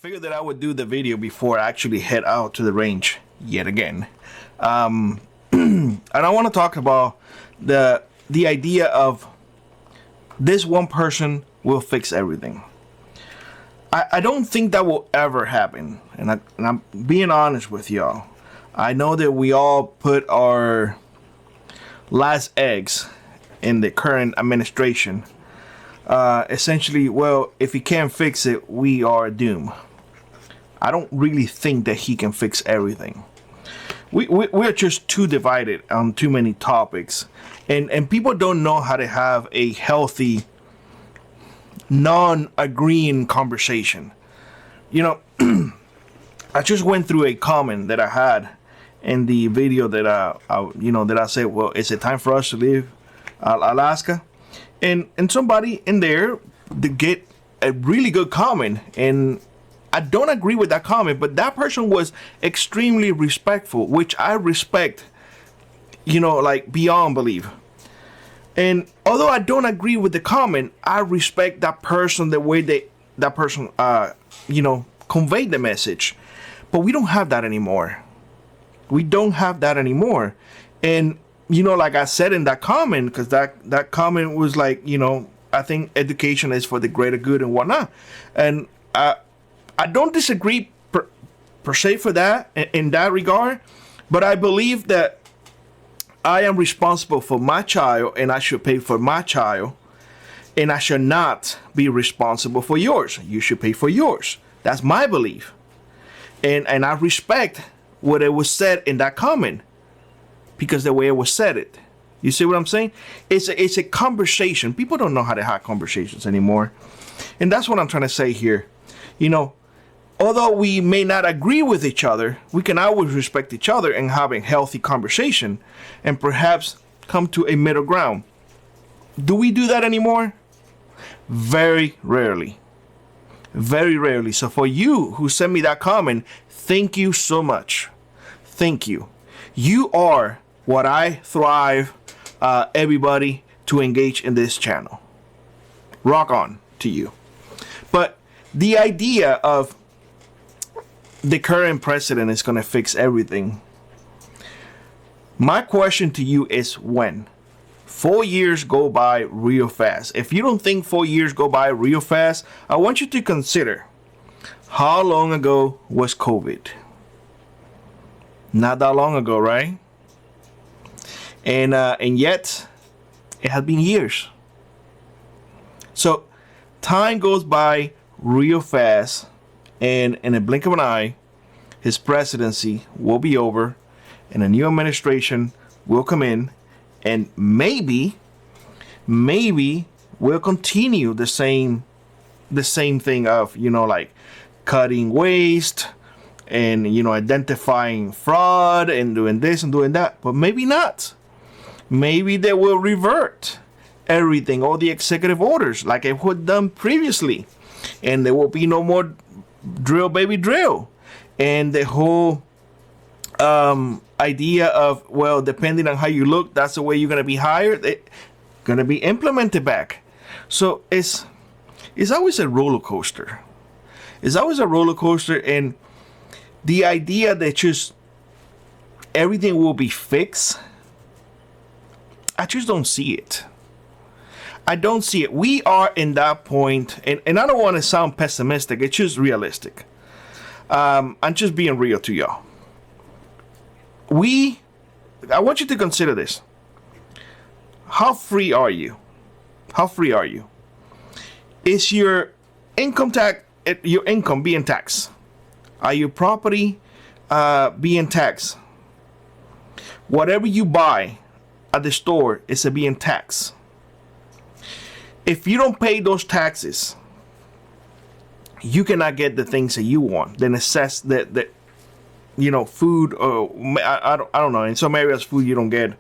figured that I would do the video before I actually head out to the range yet again. And I want to talk about the idea of this one person will fix everything. I don't think that will ever happen. And I'm being honest with y'all. I know that we all put our last eggs in the current administration. Essentially, well, if he can't fix it, we are doomed. I don't really think that he can fix everything. We're just too divided on too many topics. And people don't know how to have a healthy, non-agreeing conversation. You know, I just went through a comment that I had in the video that I said, well, is it time for us to leave Alaska? And somebody in there to get a really good comment, and I don't agree with that comment, but that person was extremely respectful, which I respect, like beyond belief. And although I don't agree with the comment, I respect that person, the way that person conveyed the message. But we don't have that anymore. We don't have that anymore. And like I said in that comment, because that comment was like, I think education is for the greater good and whatnot. And I don't disagree per se for that, in that regard. But I believe that I am responsible for my child, and I should pay for my child. And I should not be responsible for yours. You should pay for yours. That's my belief. And I respect what it was said in that comment, because the way it was said it. You see what I'm saying? It's a conversation. People don't know how to have conversations anymore. And that's what I'm trying to say here. Although we may not agree with each other, we can always respect each other and have a healthy conversation and perhaps come to a middle ground. Do we do that anymore? Very rarely. Very rarely. So for you who sent me that comment, thank you so much. Thank you. You are what I thrive everybody to engage in this channel. Rock on to you. But the idea of the current president is going to fix everything. My question to you is when? 4 years go by real fast. If you don't think 4 years go by real fast, I want you to consider how long ago was COVID? Not that long ago, right? And yet it has been years. So time goes by real fast, and in a blink of an eye, his presidency will be over, and a new administration will come in, and maybe we'll continue the same thing of like cutting waste and identifying fraud and doing this and doing that. But maybe not. Maybe they will revert everything, all the executive orders like it was done previously, and there will be no more drill baby drill. And the whole idea of, well, depending on how you look, that's the way you're going to be hired, it's going to be implemented back. So it's always a roller coaster. It's always a roller coaster. And the idea that just everything will be fixed, I just don't see it. I don't see it. We are in that point, and I don't want to sound pessimistic. It's just realistic. I'm just being real to y'all. I want you to consider this. How free are you? How free are you? Is your income being taxed? Are your property being taxed? Whatever you buy at the store is being taxed. If you don't pay those taxes, you cannot get the things that you want. Food. I don't know. In some areas, food you don't get.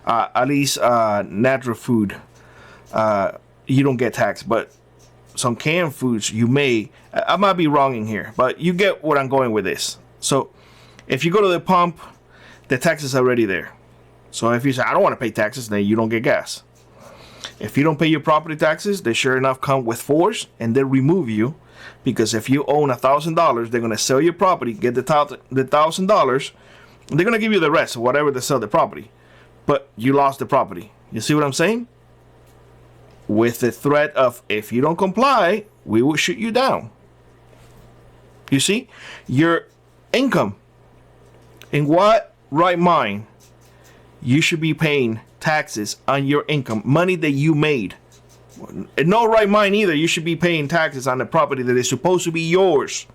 At least natural food, you don't get taxed. But some canned foods you may. I might be wrong in here, but you get what I'm going with this. So, if you go to the pump, the tax is already there. So if you say I don't want to pay taxes, then you don't get gas. If you don't pay your property taxes, they sure enough come with force and they remove you Because if you own $1,000, they're going to sell your property, get the $1,000. They're going to give you the rest, whatever they sell the property. But you lost the property. You see what I'm saying? With the threat of, if you don't comply, we will shoot you down. You see? Your income. In what right mind you should be paying taxes on your income, money that you made? In no right mind either, you should be paying taxes on the property that is supposed to be yours.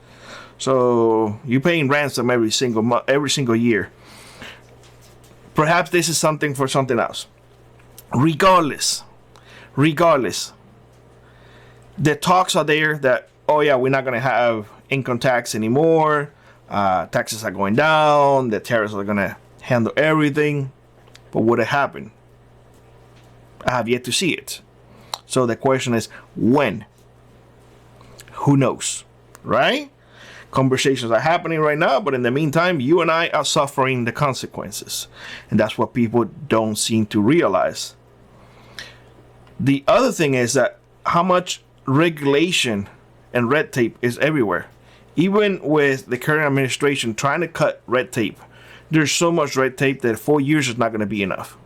So you're paying ransom every single year. Perhaps this is something for something else. Regardless, the talks are there that, oh yeah, we're not going to have income tax anymore. Taxes are going down. The tariffs are going to handle everything. But would it happen? I have yet to see it. So the question is, when? Who knows, right? Conversations are happening right now, but in the meantime, you and I are suffering the consequences. And that's what people don't seem to realize. The other thing is that how much regulation and red tape is everywhere. Even with the current administration trying to cut red tape, there's so much red tape that 4 years is not going to be enough.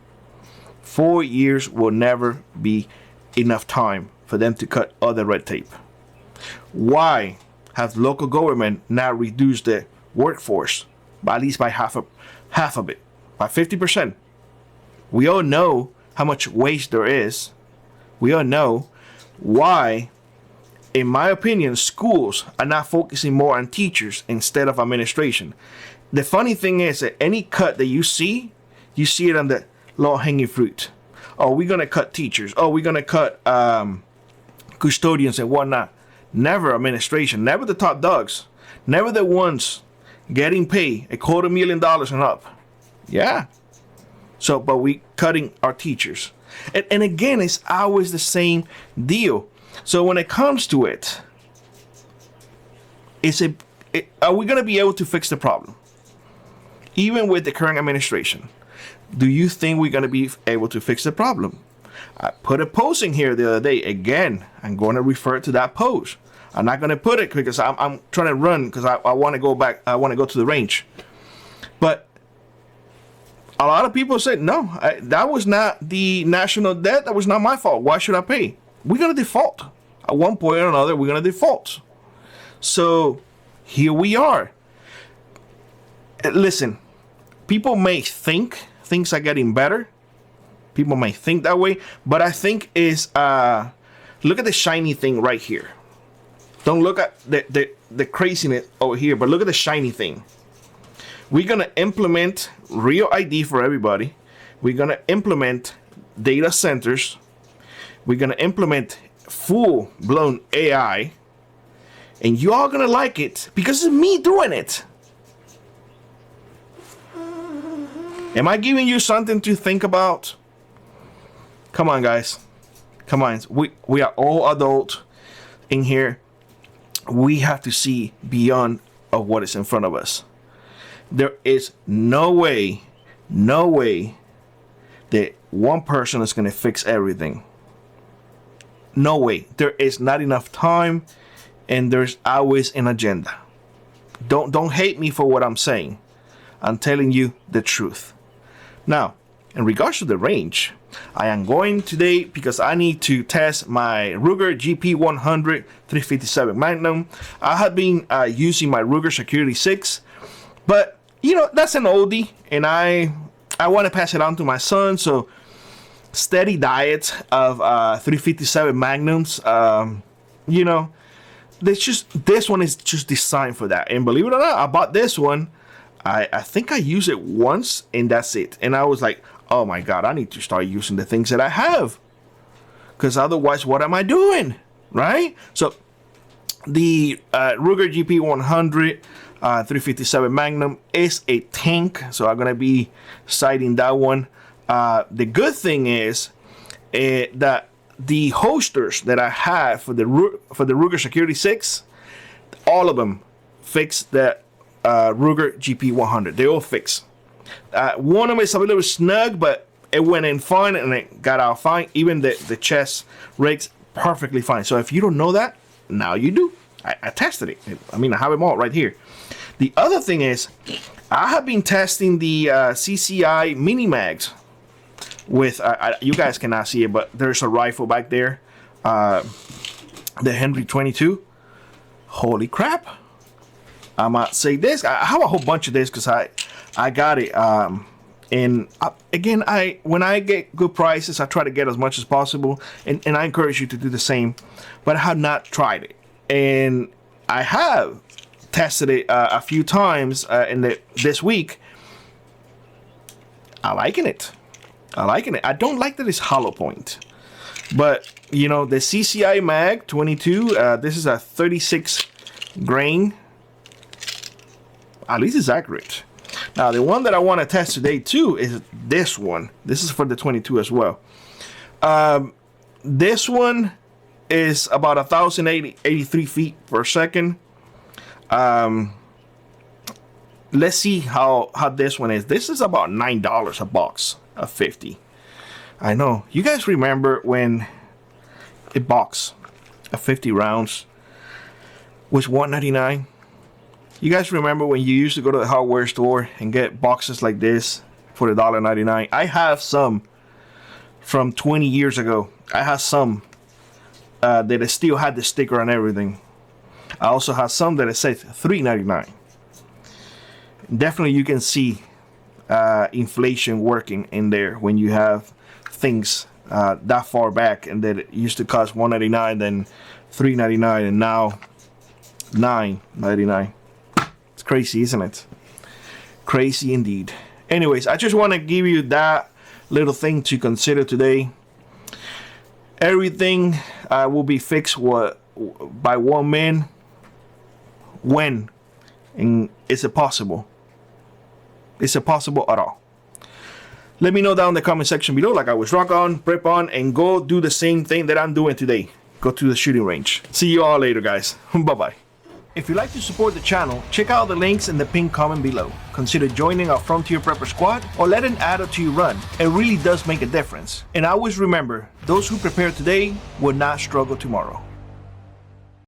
4 years will never be enough time for them to cut other red tape. Why have local government now reduced the workforce by at least by half of it, by 50%? We all know how much waste there is. We all know why, in my opinion, schools are not focusing more on teachers instead of administration. The funny thing is that any cut that you see it on the low-hanging fruit. Oh, we're going to cut teachers. Oh, we're going to cut custodians and whatnot. Never administration. Never the top dogs. Never the ones getting paid $250,000 and up. Yeah. So, but we cutting our teachers. And again, it's always the same deal. So when it comes to it, are we going to be able to fix the problem? Even with the current administration, do you think we're going to be able to fix the problem? I put a post in here the other day. Again, I'm going to refer to that post. I'm not going to put it because I'm trying to run because I want to go back. I want to go to the range. But a lot of people said, no, that was not the national debt. That was not my fault. Why should I pay? We're going to default. At one point or another, we're going to default. So here we are. Listen, people may think things are getting better. People may think that way, but I think is look at the shiny thing right here. Don't look at the craziness over here, but look at the shiny thing. We're gonna implement real ID for everybody. We're gonna implement data centers. We're gonna implement full-blown AI, and you all gonna like it because it's me doing it. Am I giving you something to think about? Come on, guys. Come on. We are all adult in here. We have to see beyond of what is in front of us. There is no way that one person is going to fix everything. No way. There is not enough time, and there's always an agenda. Don't hate me for what I'm saying. I'm telling you the truth. Now, in regards to the range, I am going today because I need to test my Ruger GP100 357 Magnum. I have been using my Ruger Security 6, but you know, that's an oldie, and I want to pass it on to my son. So steady diet of 357 Magnums. You know, this one is just designed for that. And believe it or not, I bought this one. I think I used it once and that's it. And I was like, oh my God, I need to start using the things that I have. Because otherwise, what am I doing? Right? So the Ruger GP100 357 Magnum is a tank. So I'm going to be citing that one. The good thing is that the holsters that I have for the Ruger Security 6, all of them fix the Ruger GP100. They all fix. One of them is a little snug, but it went in fine and it got out fine. Even the chest rigs perfectly fine. So if you don't know that, now you do. I tested it. I mean, I have them all right here. The other thing is, I have been testing the CCI mini mags with, you guys cannot see it, but there's a rifle back there, the Henry 22. Holy crap. I might say this. I have a whole bunch of this because I got it. And again, when I get good prices, I try to get as much as possible, and I encourage you to do the same. But I have not tried it, and I have tested it a few times this week. I liking it. I don't like that it's hollow point, but you know, the CCI Mag 22. This is a 36 grain. At least it's accurate. Now, the one that I want to test today too is this one. This is for the 22 as well. This one is about 1,083 feet per second. Let's see how this one is. This is about $9 a box of 50. I know. You guys remember when a box of 50 rounds was $1.99? You guys remember when you used to go to the hardware store and get boxes like this for $1.99? I have some from 20 years ago. I have some that still had the sticker and everything. I also have some that it says $3.99. Definitely you can see inflation working in there when you have things that far back, and that it used to cost $1.99, then $3.99, and now $9.99. Crazy, isn't it? Crazy indeed. Anyways, I just want to give you that little thing to consider today. Everything will be fixed by one man. When? And is it possible? Is it possible at all? Let me know down in the comment section below. Like I was, rock on, prep on, and go do the same thing that I'm doing today. Go to the shooting range. See you all later, guys. Bye-bye. If you'd like to support the channel, check out the links in the pinned comment below. Consider joining our Frontier Prepper Squad or let an adder to you run. It really does make a difference. And always remember, those who prepare today will not struggle tomorrow.